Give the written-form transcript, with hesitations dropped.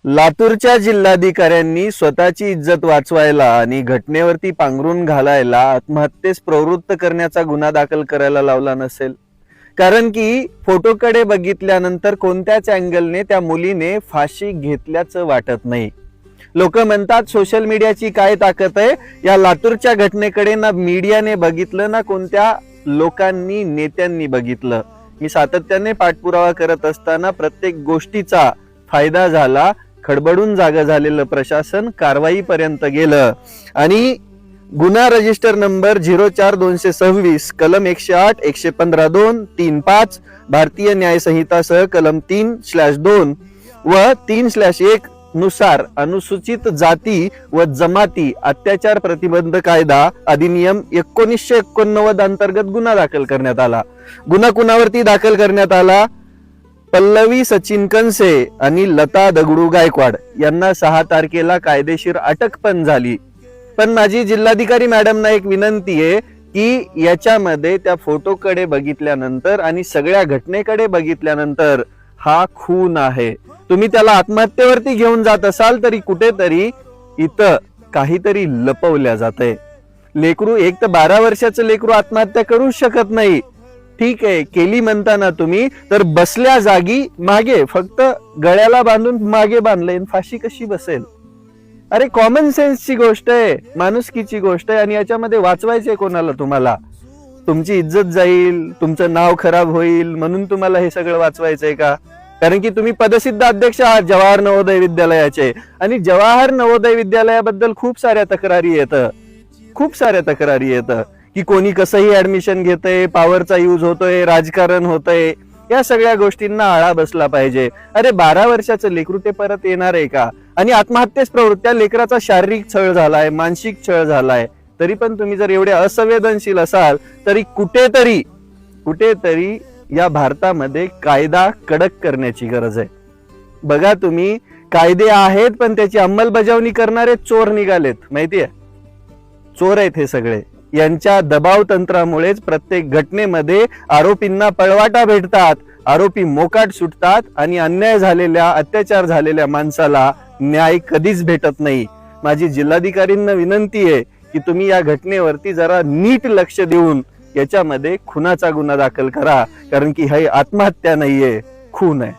लातूरच्या जिल्हाधिकाऱ्यांनी स्वतःची इज्जत वाचवायला आणि घटनेवरती पांघरून घालायला आत्महत्येस प्रवृत्त करण्याचा गुन्हा दाखल करायला लावला नसेल. कारण की फोटोकडे बघितल्यानंतर कोणत्याच अँगलने त्या मुलीने फाशी घेतल्याचं वाटत नाही. लोक म्हणतात सोशल मीडियाची काय ताकद आहे. या लातूरच्या घटनेकडे ना मीडियाने बघितलं ना कोणत्या लोकांनी नेत्यांनी बघितलं. मी सातत्याने पाठपुरावा करत असताना प्रत्येक गोष्टीचा फायदा झाला. खडबडून जागा झालेलं प्रशासन कारवाईपर्यंत गेलं आणि गुन्हा रजिस्टर नंबर 04-226 कलम 108 115-2 35 भारतीय न्याय संहिता सह कलम 3/2 व 3/1 नुसार अनुसूचित जाती व जमाती अत्याचार प्रतिबंध कायदा अधिनियम 1989 अंतर्गत गुन्हा दाखल करण्यात आला. गुन्हा कुणावरती दाखल करण्यात आला? पल्लवी सचिन कनसे आणि लता दगडू गायकवाड यांना 6 तारखेला कायदेशीर अटक पण झाली. पण माझी जिल्हाधिकारी मॅडमना एक विनंती आहे की याच्यामध्ये त्या फोटोकडे बघितल्यानंतर आणि सगळ्या घटनेकडे बघितल्यानंतर हा खून आहे. तुम्ही त्याला आत्महत्येवरती घेऊन जात असाल तरी कुठेतरी इथं काहीतरी लपवल्या जातंय. लेकरू एक तर 12 वर्षाचं लेकरू आत्महत्या करू शकत नाही. ठीक आहे, केली म्हणताना तुम्ही तर बसल्या जागी मागे फक्त गळ्याला बांधून मागे बांधलंय, फाशी कशी बसेल? अरे कॉमन सेन्सची गोष्ट आहे, माणुसकीची गोष्ट आहे आणि याच्यामध्ये वाचवायचंय कोणाला? तुम्हाला तुमची इज्जत जाईल, तुमचं नाव खराब होईल म्हणून तुम्हाला हे सगळं वाचवायचंय का? कारण की तुम्ही पदसिद्ध अध्यक्ष आहात जवाहर नवोदय विद्यालयाचे आणि जवाहर नवोदय विद्यालयाबद्दल खूप साऱ्या तक्रारी येतं की कोणी कसंही ऍडमिशन घेतंय, पॉवरचा यूज होतोय, राजकारण होतंय. या सगळ्या गोष्टींना आळा बसला पाहिजे. अरे 12 वर्षाचं लेकरू ते परत येणार आहे का? आणि आत्महत्येस प्रवृत्त त्या लेकराचा शारीरिक छळ झालाय, मानसिक छळ झालाय, तरी पण तुम्ही जर एवढे असंवेदनशील असाल तरी कुठेतरी या भारतामध्ये कायदा कडक करण्याची गरज आहे. बघा तुम्ही, कायदे आहेत पण त्याची अंमलबजावणी करणारे चोर निघालेत. माहितीये, चोर आहेत हे सगळे. यांच्या दबाव तंत्रामुळेच प्रत्येक घटनेमध्ये आरोपींना पळवाटा भेटतात, आरोपी मोकाट सुटतात आणि अन्याय झालेल्या, अत्याचार झालेल्या माणसाला न्याय कधीच भेटत नाही. माझी जिल्हाधिकारींना विनंती आहे की तुम्ही या घटनेवरती जरा नीट लक्ष देऊन याच्यामध्ये खुनाचा गुन्हा दाखल करा. कारण की हे आत्महत्या नाहीये, खून आहे.